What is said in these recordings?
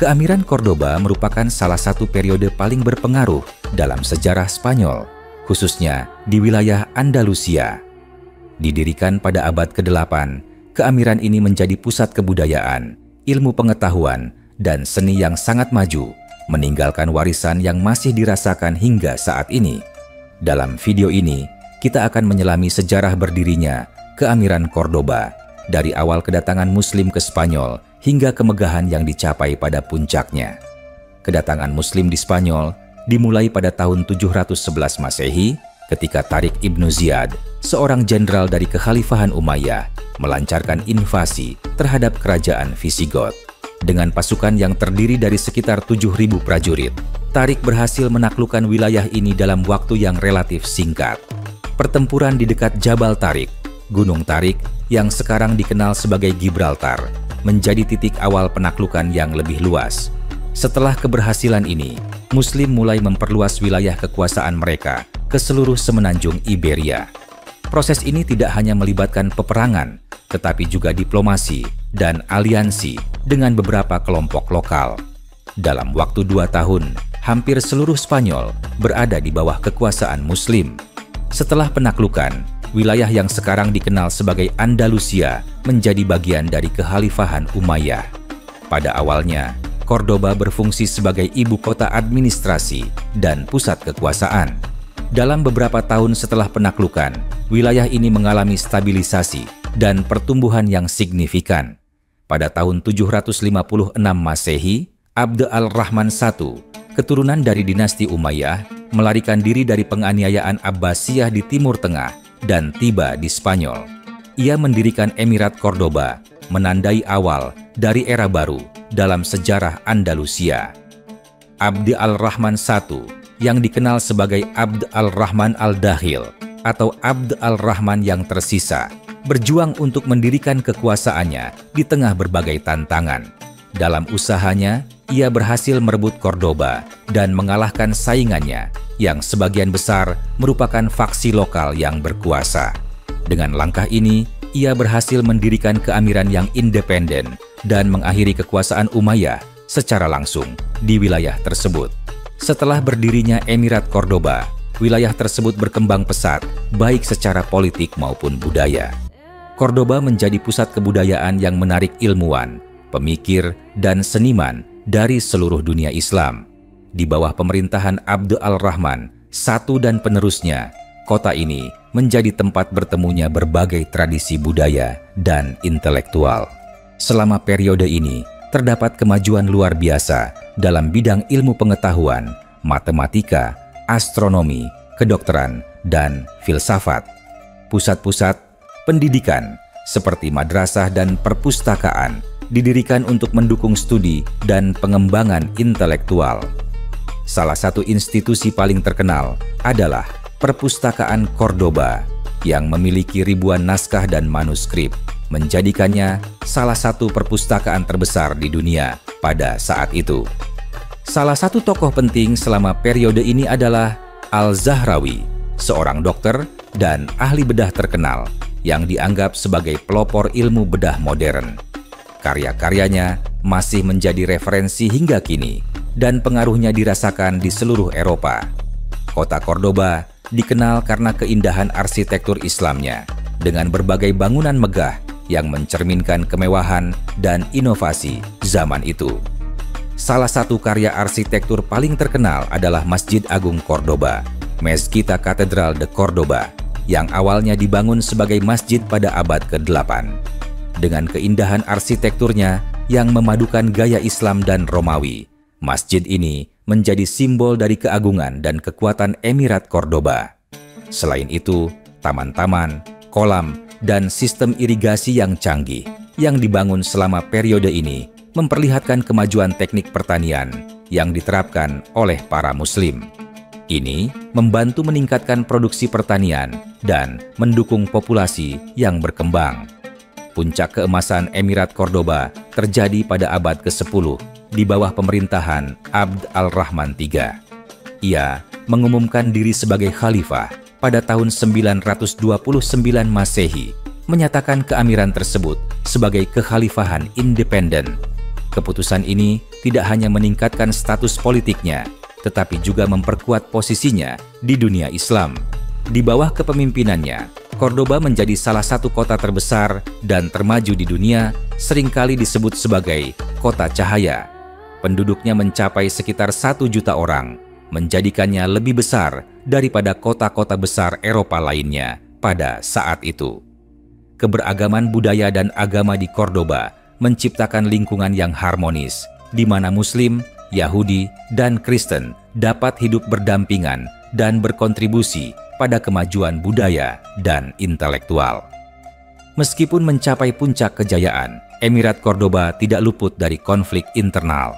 Keamiran Cordoba merupakan salah satu periode paling berpengaruh dalam sejarah Spanyol, khususnya di wilayah Andalusia. Didirikan pada abad ke-8, keamiran ini menjadi pusat kebudayaan, ilmu pengetahuan, dan seni yang sangat maju, meninggalkan warisan yang masih dirasakan hingga saat ini. Dalam video ini, kita akan menyelami sejarah berdirinya keamiran Cordoba, dari awal kedatangan Muslim ke Spanyol hingga kemegahan yang dicapai pada puncaknya. Kedatangan Muslim di Spanyol dimulai pada tahun 711 Masehi ketika Tariq Ibnu Ziyad, seorang jenderal dari Kekhalifahan Umayyah, melancarkan invasi terhadap kerajaan Visigoth. Dengan pasukan yang terdiri dari sekitar 7.000 prajurit, Tariq berhasil menaklukkan wilayah ini dalam waktu yang relatif singkat. Pertempuran di dekat Jabal Tariq, Gunung Tariq yang sekarang dikenal sebagai Gibraltar, menjadi titik awal penaklukan yang lebih luas. Setelah keberhasilan ini, Muslim mulai memperluas wilayah kekuasaan mereka ke seluruh semenanjung Iberia. Proses ini tidak hanya melibatkan peperangan, tetapi juga diplomasi dan aliansi dengan beberapa kelompok lokal. Dalam waktu 2 tahun, hampir seluruh Spanyol berada di bawah kekuasaan Muslim. Setelah penaklukan, wilayah yang sekarang dikenal sebagai Andalusia menjadi bagian dari Kekhalifahan Umayyah. Pada awalnya, Cordoba berfungsi sebagai ibu kota administrasi dan pusat kekuasaan. Dalam beberapa tahun setelah penaklukan, wilayah ini mengalami stabilisasi dan pertumbuhan yang signifikan. Pada tahun 756 Masehi, Abd al-Rahman I, keturunan dari dinasti Umayyah, melarikan diri dari penganiayaan Abbasiyah di Timur Tengah dan tiba di Spanyol. Ia mendirikan Emirat Cordoba, menandai awal dari era baru dalam sejarah Andalusia. Abd al-Rahman I, yang dikenal sebagai Abd al-Rahman al-Dakhil atau Abd al-Rahman yang tersisa, berjuang untuk mendirikan kekuasaannya di tengah berbagai tantangan. Dalam usahanya, ia berhasil merebut Cordoba dan mengalahkan saingannya yang sebagian besar merupakan faksi lokal yang berkuasa. Dengan langkah ini, ia berhasil mendirikan keamiran yang independen dan mengakhiri kekuasaan Umayyah secara langsung di wilayah tersebut. Setelah berdirinya Emirat Cordoba, wilayah tersebut berkembang pesat, baik secara politik maupun budaya. Cordoba menjadi pusat kebudayaan yang menarik ilmuwan, pemikir, dan seniman dari seluruh dunia Islam. Di bawah pemerintahan Abd al-Rahman I dan penerusnya, kota ini menjadi tempat bertemunya berbagai tradisi budaya dan intelektual. Selama periode ini, terdapat kemajuan luar biasa dalam bidang ilmu pengetahuan, matematika, astronomi, kedokteran, dan filsafat. Pusat-pusat pendidikan seperti madrasah dan perpustakaan didirikan untuk mendukung studi dan pengembangan intelektual. Salah satu institusi paling terkenal adalah Perpustakaan Cordoba yang memiliki ribuan naskah dan manuskrip, menjadikannya salah satu perpustakaan terbesar di dunia pada saat itu. Salah satu tokoh penting selama periode ini adalah Al-Zahrawi, seorang dokter dan ahli bedah terkenal yang dianggap sebagai pelopor ilmu bedah modern. Karya-karyanya masih menjadi referensi hingga kini dan pengaruhnya dirasakan di seluruh Eropa. Kota Cordoba dikenal karena keindahan arsitektur Islamnya dengan berbagai bangunan megah yang mencerminkan kemewahan dan inovasi zaman itu. Salah satu karya arsitektur paling terkenal adalah Masjid Agung Cordoba, Mezquita Catedral de Cordoba, yang awalnya dibangun sebagai masjid pada abad ke-8. Dengan keindahan arsitekturnya yang memadukan gaya Islam dan Romawi, masjid ini menjadi simbol dari keagungan dan kekuatan Emirat Cordoba. Selain itu, taman-taman, kolam, dan sistem irigasi yang canggih yang dibangun selama periode ini memperlihatkan kemajuan teknik pertanian yang diterapkan oleh para Muslim. Ini membantu meningkatkan produksi pertanian dan mendukung populasi yang berkembang. Puncak keemasan Emirat Cordoba terjadi pada abad ke-10 di bawah pemerintahan Abd al-Rahman III. Ia mengumumkan diri sebagai khalifah pada tahun 929 Masehi, menyatakan keamiran tersebut sebagai kekhalifahan independen. Keputusan ini tidak hanya meningkatkan status politiknya, tetapi juga memperkuat posisinya di dunia Islam. Di bawah kepemimpinannya, Cordoba menjadi salah satu kota terbesar dan termaju di dunia, seringkali disebut sebagai kota cahaya. Penduduknya mencapai sekitar 1 juta orang, menjadikannya lebih besar daripada kota-kota besar Eropa lainnya pada saat itu. Keberagaman budaya dan agama di Cordoba menciptakan lingkungan yang harmonis, di mana Muslim, Yahudi, dan Kristen dapat hidup berdampingan dan berkontribusi pada kemajuan budaya dan intelektual. Meskipun mencapai puncak kejayaan, Emirat Cordoba tidak luput dari konflik internal.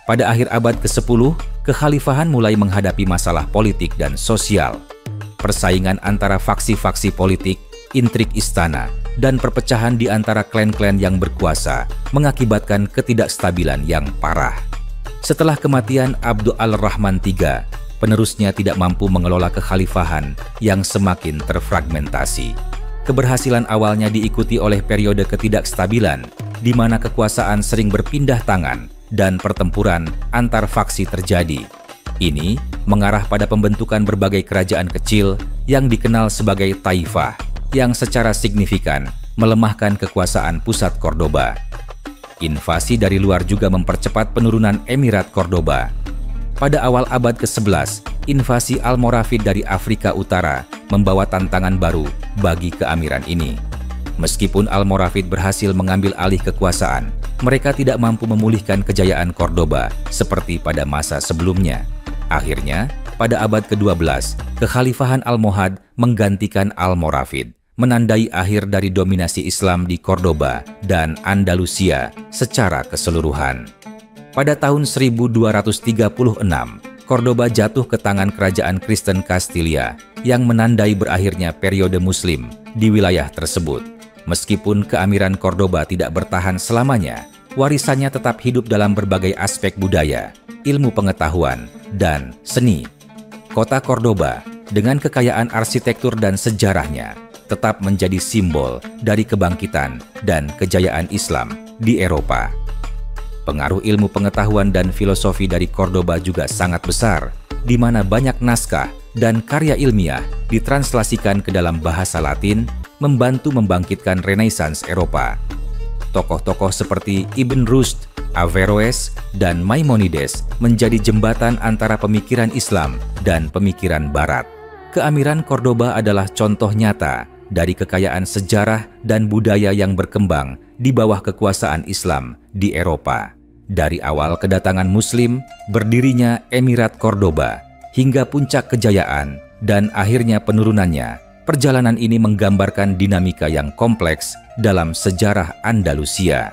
Pada akhir abad ke-10, kekhalifahan mulai menghadapi masalah politik dan sosial. Persaingan antara faksi-faksi politik, intrik istana, dan perpecahan di antara klan-klan yang berkuasa mengakibatkan ketidakstabilan yang parah. Setelah kematian Abd al-Rahman III, penerusnya tidak mampu mengelola kekhalifahan yang semakin terfragmentasi. Keberhasilan awalnya diikuti oleh periode ketidakstabilan, di mana kekuasaan sering berpindah tangan dan pertempuran antar faksi terjadi. Ini mengarah pada pembentukan berbagai kerajaan kecil yang dikenal sebagai taifah, yang secara signifikan melemahkan kekuasaan pusat Cordoba. Invasi dari luar juga mempercepat penurunan Emirat Cordoba. Pada awal abad ke-11, invasi Almoravid dari Afrika Utara membawa tantangan baru bagi keamiran ini. Meskipun Almoravid berhasil mengambil alih kekuasaan, mereka tidak mampu memulihkan kejayaan Cordoba seperti pada masa sebelumnya. Akhirnya, pada abad ke-12, kekhalifahan Almohad menggantikan Almoravid, menandai akhir dari dominasi Islam di Cordoba dan Andalusia secara keseluruhan. Pada tahun 1236, Cordoba jatuh ke tangan kerajaan Kristen Kastilia yang menandai berakhirnya periode Muslim di wilayah tersebut. Meskipun keamiran Cordoba tidak bertahan selamanya, warisannya tetap hidup dalam berbagai aspek budaya, ilmu pengetahuan, dan seni. Kota Cordoba, dengan kekayaan arsitektur dan sejarahnya, tetap menjadi simbol dari kebangkitan dan kejayaan Islam di Eropa. Pengaruh ilmu pengetahuan dan filosofi dari Cordoba juga sangat besar, di mana banyak naskah dan karya ilmiah ditranslasikan ke dalam bahasa Latin, membantu membangkitkan Renaissance Eropa. Tokoh-tokoh seperti Ibn Rushd, Averroes, dan Maimonides menjadi jembatan antara pemikiran Islam dan pemikiran Barat. Keamiran Cordoba adalah contoh nyata dari kekayaan sejarah dan budaya yang berkembang di bawah kekuasaan Islam di Eropa. Dari awal kedatangan Muslim, berdirinya Emirat Cordoba, hingga puncak kejayaan dan akhirnya penurunannya, perjalanan ini menggambarkan dinamika yang kompleks dalam sejarah Andalusia.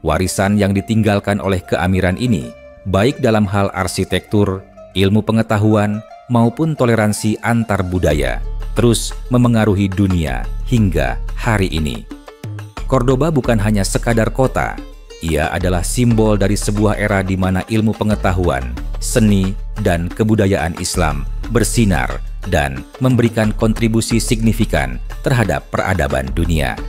Warisan yang ditinggalkan oleh keamiran ini, baik dalam hal arsitektur, ilmu pengetahuan, maupun toleransi antar budaya, terus memengaruhi dunia hingga hari ini. Cordoba bukan hanya sekadar kota, ia adalah simbol dari sebuah era di mana ilmu pengetahuan, seni, dan kebudayaan Islam bersinar dan memberikan kontribusi signifikan terhadap peradaban dunia.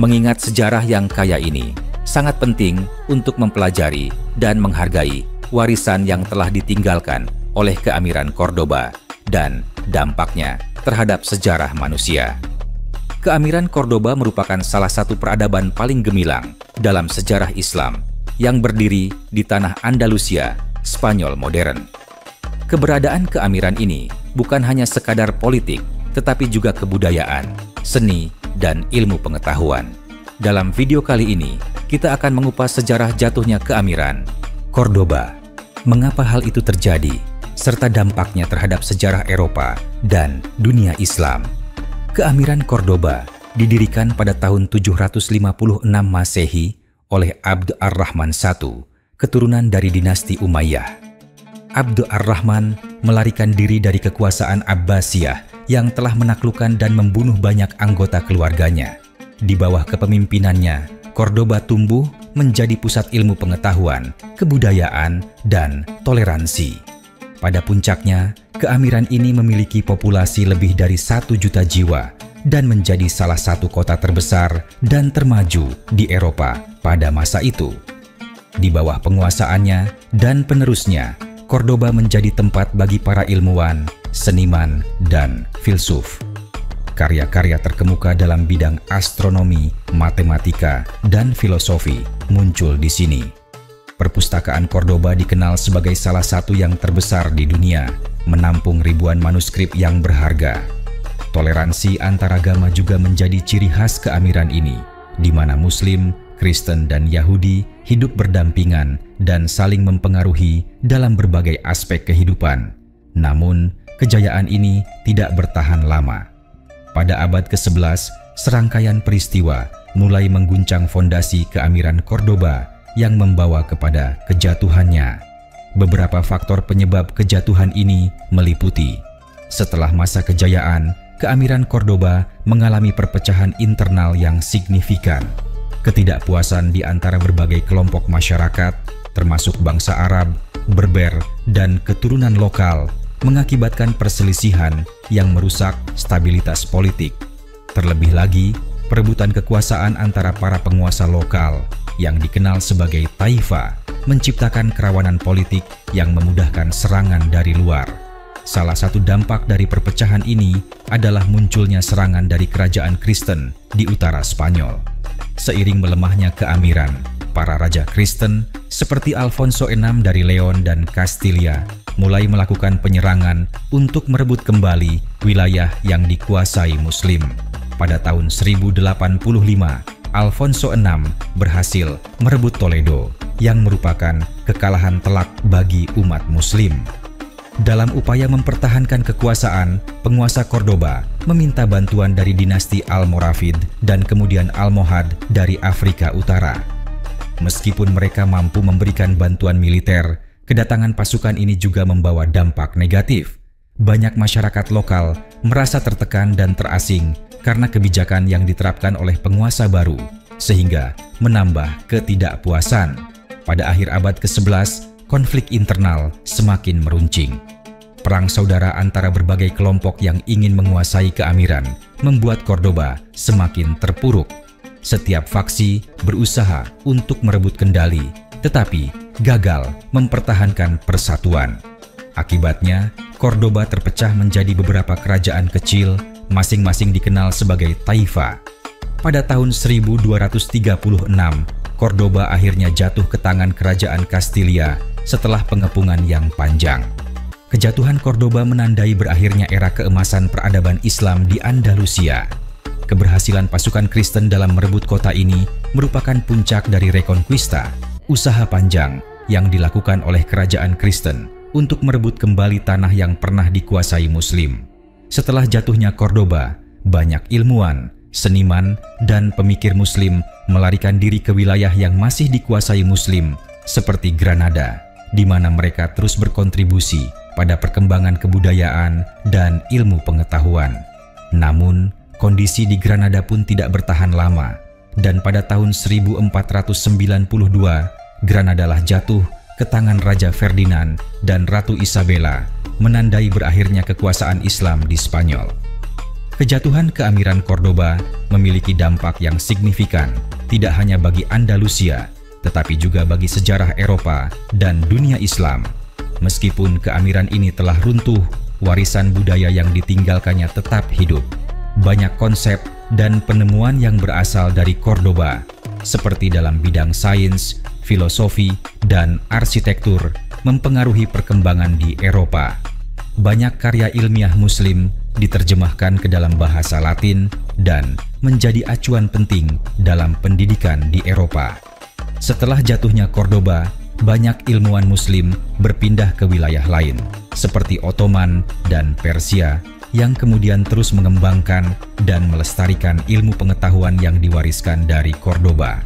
Mengingat sejarah yang kaya ini, sangat penting untuk mempelajari dan menghargai warisan yang telah ditinggalkan oleh keamiran Cordoba dan dampaknya terhadap sejarah manusia. Keamiran Cordoba merupakan salah satu peradaban paling gemilang dalam sejarah Islam yang berdiri di tanah Andalusia, Spanyol modern. Keberadaan keamiran ini bukan hanya sekadar politik, tetapi juga kebudayaan, seni, dan ilmu pengetahuan. Dalam video kali ini, kita akan mengupas sejarah jatuhnya keamiran Cordoba, mengapa hal itu terjadi, serta dampaknya terhadap sejarah Eropa dan dunia Islam. Keamiran Cordoba didirikan pada tahun 756 Masehi oleh Abd ar-Rahman I, keturunan dari dinasti Umayyah. Abd ar-Rahman melarikan diri dari kekuasaan Abbasiyah yang telah menaklukkan dan membunuh banyak anggota keluarganya. Di bawah kepemimpinannya, Cordoba tumbuh menjadi pusat ilmu pengetahuan, kebudayaan, dan toleransi. Pada puncaknya, keamiran ini memiliki populasi lebih dari 1 juta jiwa dan menjadi salah satu kota terbesar dan termaju di Eropa pada masa itu. Di bawah penguasaannya dan penerusnya, Cordoba menjadi tempat bagi para ilmuwan, seniman, dan filsuf. Karya-karya terkemuka dalam bidang astronomi, matematika, dan filosofi muncul di sini. Perpustakaan Cordoba dikenal sebagai salah satu yang terbesar di dunia, menampung ribuan manuskrip yang berharga. Toleransi antaragama juga menjadi ciri khas keamiran ini, di mana Muslim, Kristen, dan Yahudi hidup berdampingan dan saling mempengaruhi dalam berbagai aspek kehidupan. Namun, kejayaan ini tidak bertahan lama. Pada abad ke-11, serangkaian peristiwa mulai mengguncang fondasi keamiran Cordoba yang membawa kepada kejatuhannya. Beberapa faktor penyebab kejatuhan ini meliputi: setelah masa kejayaan, keamiran Cordoba mengalami perpecahan internal yang signifikan. Ketidakpuasan di antara berbagai kelompok masyarakat, termasuk bangsa Arab, Berber, dan keturunan lokal, mengakibatkan perselisihan yang merusak stabilitas politik. Terlebih lagi, perebutan kekuasaan antara para penguasa lokal yang dikenal sebagai taifa menciptakan kerawanan politik yang memudahkan serangan dari luar. Salah satu dampak dari perpecahan ini adalah munculnya serangan dari kerajaan Kristen di utara Spanyol. Seiring melemahnya keamiran, para raja Kristen seperti Alfonso VI dari Leon dan Castilla mulai melakukan penyerangan untuk merebut kembali wilayah yang dikuasai Muslim. Pada tahun 1085, Alfonso VI berhasil merebut Toledo, yang merupakan kekalahan telak bagi umat Muslim. Dalam upaya mempertahankan kekuasaan, penguasa Cordoba meminta bantuan dari dinasti Almoravid dan kemudian Almohad dari Afrika Utara. Meskipun mereka mampu memberikan bantuan militer, kedatangan pasukan ini juga membawa dampak negatif. Banyak masyarakat lokal merasa tertekan dan terasing karena kebijakan yang diterapkan oleh penguasa baru, sehingga menambah ketidakpuasan. Pada akhir abad ke-11, konflik internal semakin meruncing. Perang saudara antara berbagai kelompok yang ingin menguasai keamiran membuat Cordoba semakin terpuruk. Setiap faksi berusaha untuk merebut kendali, tetapi gagal mempertahankan persatuan. Akibatnya, Cordoba terpecah menjadi beberapa kerajaan kecil, masing-masing dikenal sebagai taifa. Pada tahun 1236, Cordoba akhirnya jatuh ke tangan kerajaan Castilla setelah pengepungan yang panjang. Kejatuhan Cordoba menandai berakhirnya era keemasan peradaban Islam di Andalusia. Keberhasilan pasukan Kristen dalam merebut kota ini merupakan puncak dari Reconquista, usaha panjang yang dilakukan oleh kerajaan Kristen untuk merebut kembali tanah yang pernah dikuasai Muslim. Setelah jatuhnya Cordoba, banyak ilmuwan, seniman, dan pemikir Muslim melarikan diri ke wilayah yang masih dikuasai Muslim, seperti Granada, di mana mereka terus berkontribusi pada perkembangan kebudayaan dan ilmu pengetahuan. Namun, kondisi di Granada pun tidak bertahan lama, dan pada tahun 1492, Granadalah jatuh ke tangan Raja Ferdinand dan Ratu Isabella, menandai berakhirnya kekuasaan Islam di Spanyol. Kejatuhan keamiran Cordoba memiliki dampak yang signifikan, tidak hanya bagi Andalusia, tetapi juga bagi sejarah Eropa dan dunia Islam. Meskipun keamiran ini telah runtuh, warisan budaya yang ditinggalkannya tetap hidup. Banyak konsep dan penemuan yang berasal dari Cordoba, seperti dalam bidang sains, filosofi, dan arsitektur, mempengaruhi perkembangan di Eropa. Banyak karya ilmiah Muslim diterjemahkan ke dalam bahasa Latin dan menjadi acuan penting dalam pendidikan di Eropa. Setelah jatuhnya Cordoba, banyak ilmuwan Muslim berpindah ke wilayah lain, seperti Ottoman dan Persia, yang kemudian terus mengembangkan dan melestarikan ilmu pengetahuan yang diwariskan dari Cordoba.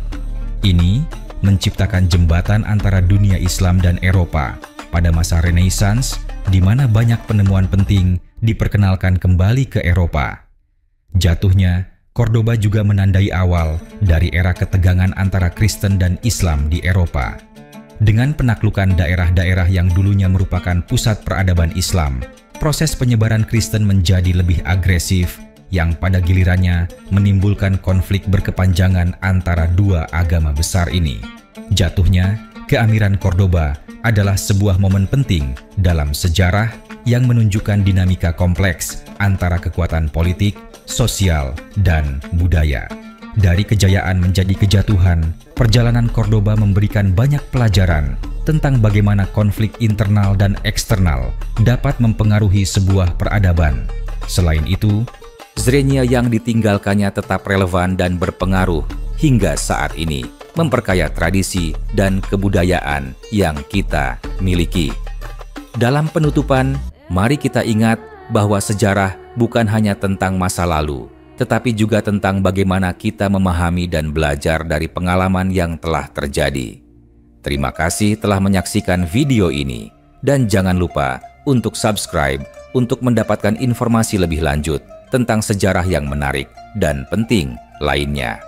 Ini menciptakan jembatan antara dunia Islam dan Eropa pada masa Renaissance, di mana banyak penemuan penting diperkenalkan kembali ke Eropa. Jatuhnya Cordoba juga menandai awal dari era ketegangan antara Kristen dan Islam di Eropa. Dengan penaklukan daerah-daerah yang dulunya merupakan pusat peradaban Islam, proses penyebaran Kristen menjadi lebih agresif, yang pada gilirannya menimbulkan konflik berkepanjangan antara dua agama besar ini. Jatuhnya Keamiran Cordoba adalah sebuah momen penting dalam sejarah yang menunjukkan dinamika kompleks antara kekuatan politik, sosial, dan budaya. Dari kejayaan menjadi kejatuhan, perjalanan Cordoba memberikan banyak pelajaran tentang bagaimana konflik internal dan eksternal dapat mempengaruhi sebuah peradaban. Selain itu, Zrenia yang ditinggalkannya tetap relevan dan berpengaruh hingga saat ini, memperkaya tradisi dan kebudayaan yang kita miliki. Dalam penutupan, mari kita ingat bahwa sejarah bukan hanya tentang masa lalu, tetapi juga tentang bagaimana kita memahami dan belajar dari pengalaman yang telah terjadi. Terima kasih telah menyaksikan video ini, dan jangan lupa untuk subscribe untuk mendapatkan informasi lebih lanjut tentang sejarah yang menarik dan penting lainnya.